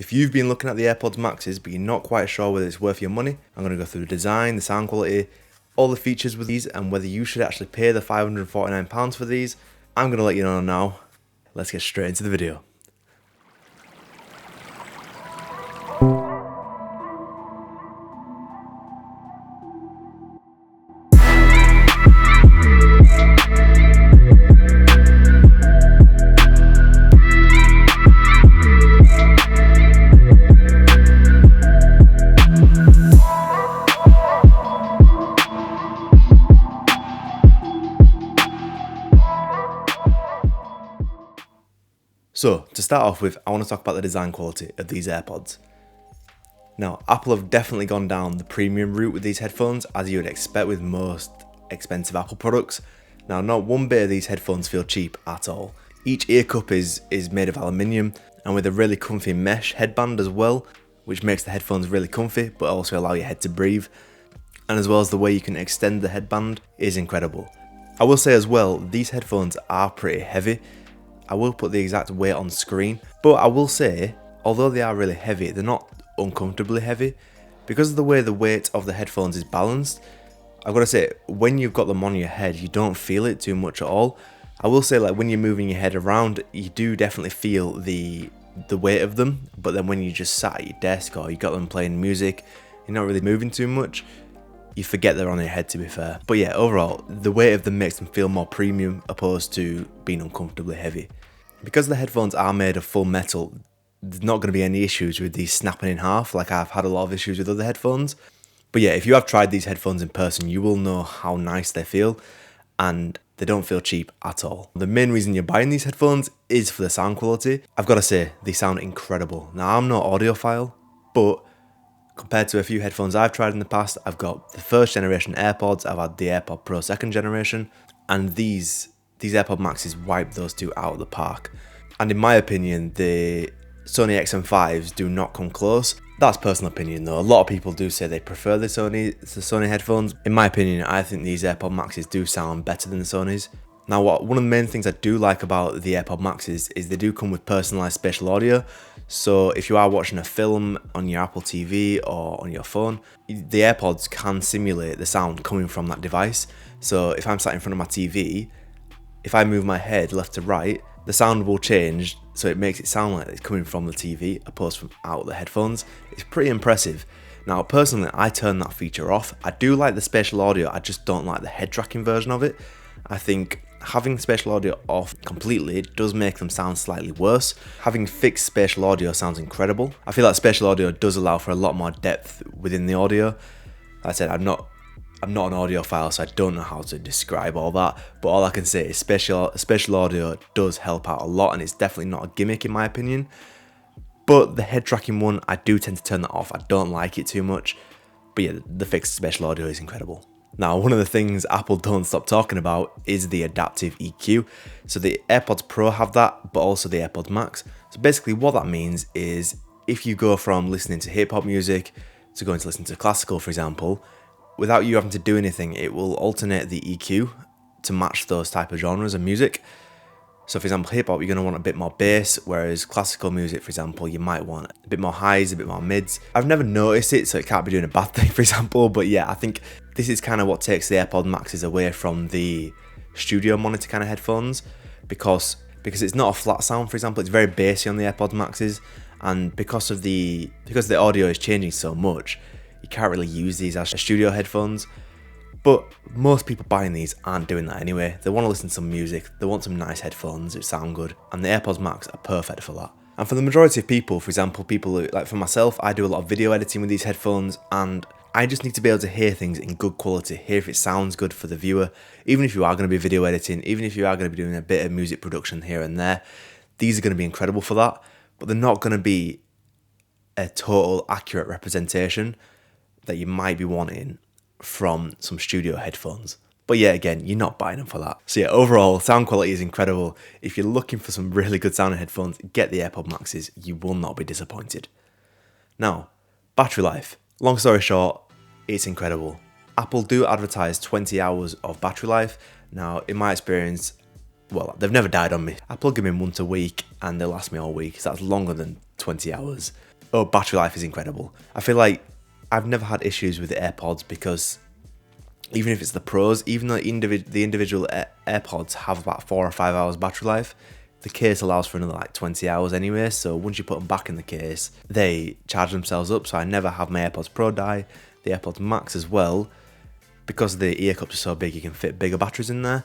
If you've been looking at the AirPods Maxes but you're not quite sure whether it's worth your money, I'm going to go through the design, the sound quality, all the features with these and whether you should actually pay the £549 for these. I'm going to let you know now. Let's get straight into the video. So, to start off with, I want to talk about the design quality of these AirPods. Now, Apple have definitely gone down the premium route with these headphones, as you would expect with most expensive Apple products. Now, not one bit of these headphones feel cheap at all. Each ear cup is made of aluminium, and with a really comfy mesh headband as well, which makes the headphones really comfy, but also allow your head to breathe. And as well as the way you can extend the headband is incredible. I will say as well, these headphones are pretty heavy. I will put the exact weight on screen, but I will say, although they are really heavy, they're not uncomfortably heavy. Because of the way the weight of the headphones is balanced, I've got to say, when you've got them on your head, you don't feel it too much at all. I will say, like, when you're moving your head around, you do definitely feel the weight of them, but then when you just sat at your desk or you got them playing music, you're not really moving too much, you forget they're on your head, to be fair. But yeah, overall, the weight of them makes them feel more premium opposed to being uncomfortably heavy. Because the headphones are made of full metal, there's not going to be any issues with these snapping in half, like I've had a lot of issues with other headphones. But yeah, if you have tried these headphones in person, you will know how nice they feel, and they don't feel cheap at all. The main reason you're buying these headphones is for the sound quality. I've got to say, they sound incredible. Now, I'm no audiophile, but compared to a few headphones I've tried in the past, I've got the first generation AirPods, I've had the AirPod Pro second generation, and these AirPod Maxes wipe those two out of the park. And in my opinion, the Sony XM5s do not come close. That's personal opinion though. A lot of people do say they prefer the Sony headphones. In my opinion, I think these AirPod Maxes do sound better than the Sonys. Now, one of the main things I do like about the AirPod Maxes is they do come with personalized spatial audio. So if you are watching a film on your Apple TV or on your phone, the AirPods can simulate the sound coming from that device. So if I'm sat in front of my TV, if I move my head left to right, the sound will change, so it makes it sound like it's coming from the TV opposed from out the headphones. It's pretty impressive. Now, personally, I turn that feature off. I do like the spatial audio, I just don't like the head tracking version of it. I think having spatial audio off completely does make them sound slightly worse. Having fixed spatial audio sounds incredible. I feel like spatial audio does allow for a lot more depth within the audio. Like I said, I'm not an audiophile, so I don't know how to describe all that, but all I can say is spatial audio does help out a lot, and it's definitely not a gimmick in my opinion. But the head tracking one, I do tend to turn that off. I don't like it too much, but yeah, the fixed spatial audio is incredible. Now, one of the things Apple don't stop talking about is the adaptive EQ. So the AirPods Pro have that, but also the AirPods Max. So basically what that means is if you go from listening to hip hop music to going to listen to classical, for example, without you having to do anything, it will alternate the EQ to match those type of genres of music. So for example, hip hop, you're going to want a bit more bass, whereas classical music, for example, you might want a bit more highs, a bit more mids. I've never noticed it, so it can't be doing a bad thing, for example, but yeah, I think this is kind of what takes the AirPod Maxes away from the studio monitor kind of headphones, because it's not a flat sound, for example, it's very bassy on the AirPod Maxes, and because the audio is changing so much, you can't really use these as studio headphones. But most people buying these aren't doing that anyway. They want to listen to some music, they want some nice headphones that sound good, and the AirPods Max are perfect for that. And for the majority of people, for example, people who, like for myself, I do a lot of video editing with these headphones, and I just need to be able to hear things in good quality, hear if it sounds good for the viewer. Even if you are going to be video editing, even if you are going to be doing a bit of music production here and there, these are going to be incredible for that, but they're not going to be a total accurate representation that you might be wanting from some studio headphones. But yeah, again, you're not buying them for that. So yeah, overall, sound quality is incredible. If you're looking for some really good sounding headphones, get the AirPod Maxes. You will not be disappointed. Now, battery life. Long story short, it's incredible. Apple do advertise 20 hours of battery life. Now, in my experience, well, they've never died on me. I plug them in once a week and they last me all week. So that's longer than 20 hours. Oh, battery life is incredible. I feel like I've never had issues with the AirPods because even if it's the Pros, even though the individual AirPods have about 4 or 5 hours battery life, the case allows for another like 20 hours anyway, so once you put them back in the case, they charge themselves up, so I never have my AirPods Pro die. The AirPods Max as well, because the ear cups are so big, you can fit bigger batteries in there,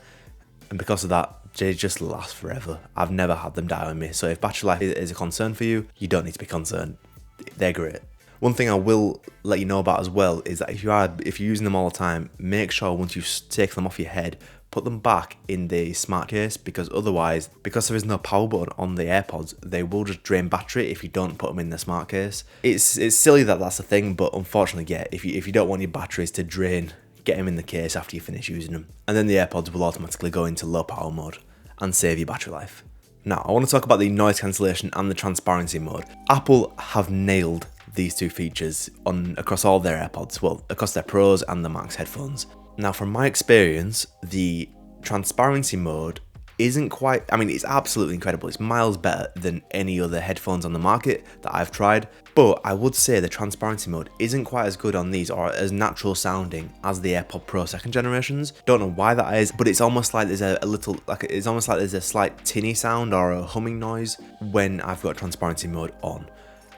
and because of that, they just last forever. I've never had them die on me, so if battery life is a concern for you, you don't need to be concerned. They're great. One thing I will let you know about as well is that if you're using them all the time, make sure once you take them off your head, put them back in the smart case, because otherwise, because there is no power button on the AirPods, they will just drain battery if you don't put them in the smart case. It's silly that that's a thing, but unfortunately, yeah, if you don't want your batteries to drain, get them in the case after you finish using them, and then the AirPods will automatically go into low power mode and save your battery life. Now, I want to talk about the noise cancellation and the transparency mode. Apple have nailed these two features across all their AirPods, well, across their Pros and the Max headphones. Now, from my experience, the transparency mode isn't quite, I mean, it's absolutely incredible. It's miles better than any other headphones on the market that I've tried, but I would say the transparency mode isn't quite as good on these or as natural sounding as the AirPod Pro second generations. Don't know why that is, but it's almost like there's it's almost like there's a slight tinny sound or a humming noise when I've got transparency mode on.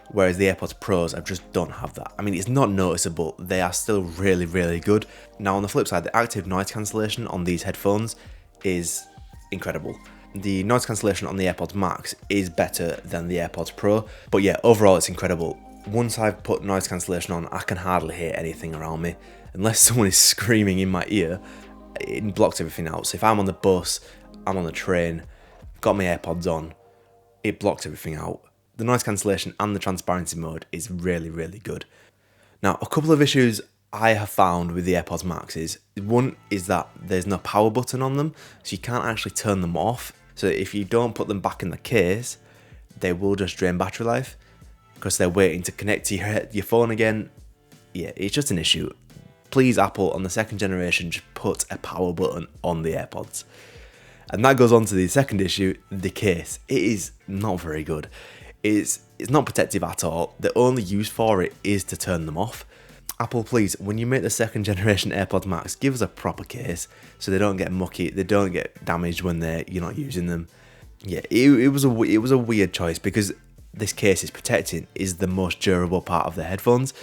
Whereas the AirPods Pros, I just don't have that. I mean, it's not noticeable, they are still really, really good. Now on the flip side, the active noise cancellation on these headphones is incredible. The noise cancellation on the AirPods Max is better than the AirPods Pro, but yeah, overall it's incredible. Once I've put noise cancellation on, I can hardly hear anything around me. Unless someone is screaming in my ear, it blocks everything out. So if I'm on the bus, I'm on the train, got my AirPods on, it blocks everything out. The noise cancellation and the transparency mode is really, really good. Now, a couple of issues I have found with the AirPods Max is, one is that there's no power button on them, so you can't actually turn them off. So if you don't put them back in the case, they will just drain battery life because they're waiting to connect to your phone again. Yeah, it's just an issue. Please, Apple, on the second generation, just put a power button on the AirPods. And that goes on to the second issue, the case. It is not very good. It's not protective at all. The only use for it is to turn them off. Apple, please, when you make the second generation AirPods Max, give us a proper case so they don't get mucky, they don't get damaged when you're not using them. Yeah, it was a weird choice because this case is protecting is the most durable part of the headphones.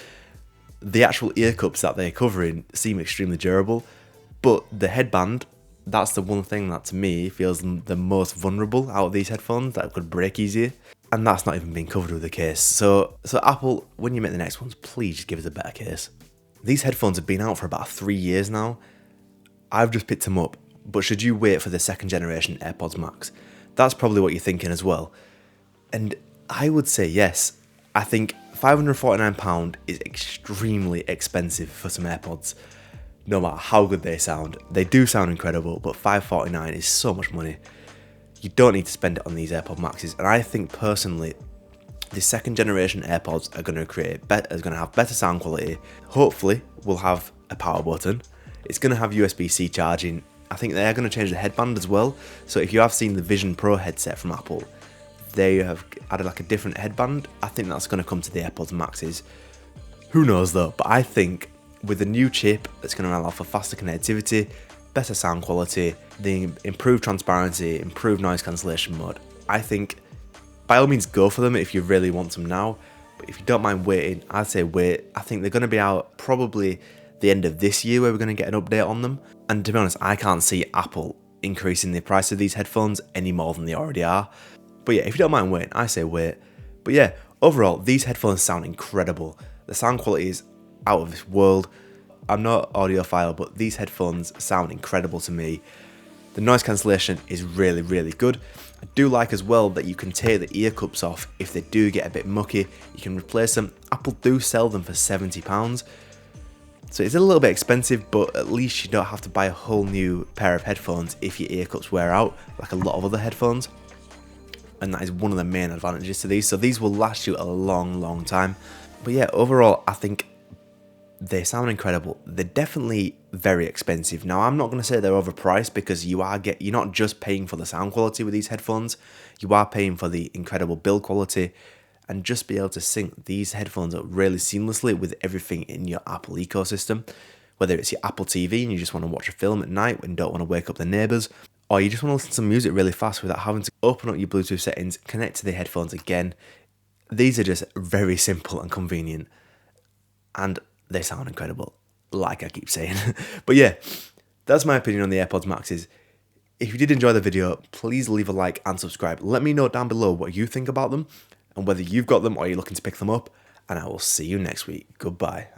The actual ear cups that they're covering seem extremely durable, but the headband, that's the one thing that to me feels the most vulnerable out of these headphones that could break easier. And that's not even being covered with the case. So Apple, when you make the next ones, please just give us a better case. These headphones have been out for about 3 years now. I've just picked them up, but should you wait for the second generation AirPods Max? That's probably what you're thinking as well. And I would say yes. I think £549 is extremely expensive for some AirPods. No matter how good they sound. They do sound incredible, but £549 is so much money. You don't need to spend it on these AirPod Maxes, and I think personally, the second generation AirPods are going to have better sound quality. Hopefully, we'll have a power button. It's going to have USB-C charging. I think they are going to change the headband as well. So if you have seen the Vision Pro headset from Apple, they have added like a different headband. I think that's going to come to the AirPods Maxes. Who knows though? But I think with the new chip, that's going to allow for faster connectivity, better sound quality, the improved transparency, improved noise cancellation mode. I think by all means go for them if you really want them now, but if you don't mind waiting, I'd say wait. I think they're going to be out probably the end of this year where we're going to get an update on them. And to be honest, I can't see Apple increasing the price of these headphones any more than they already are. But yeah, if you don't mind waiting, I say wait. But yeah, overall, these headphones sound incredible. The sound quality is out of this world. I'm not audiophile, but these headphones sound incredible to me. The noise cancellation is really, really good. I do like as well that you can take the ear cups off if they do get a bit mucky. You can replace them. Apple do sell them for £70. So it's a little bit expensive, but at least you don't have to buy a whole new pair of headphones if your ear cups wear out, like a lot of other headphones. And that is one of the main advantages to these. So these will last you a long, long time. But yeah, overall, I think they sound incredible. They're definitely very expensive. Now, I'm not going to say they're overpriced because you're not just paying for the sound quality with these headphones. You are paying for the incredible build quality and just be able to sync these headphones up really seamlessly with everything in your Apple ecosystem. Whether it's your Apple TV and you just want to watch a film at night and don't want to wake up the neighbours, or you just want to listen to some music really fast without having to open up your Bluetooth settings, connect to the headphones again. These are just very simple and convenient, and they sound incredible, like I keep saying. But yeah, that's my opinion on the AirPods Maxes. If you did enjoy the video, please leave a like and subscribe. Let me know down below what you think about them and whether you've got them or you're looking to pick them up, and I will see you next week. Goodbye.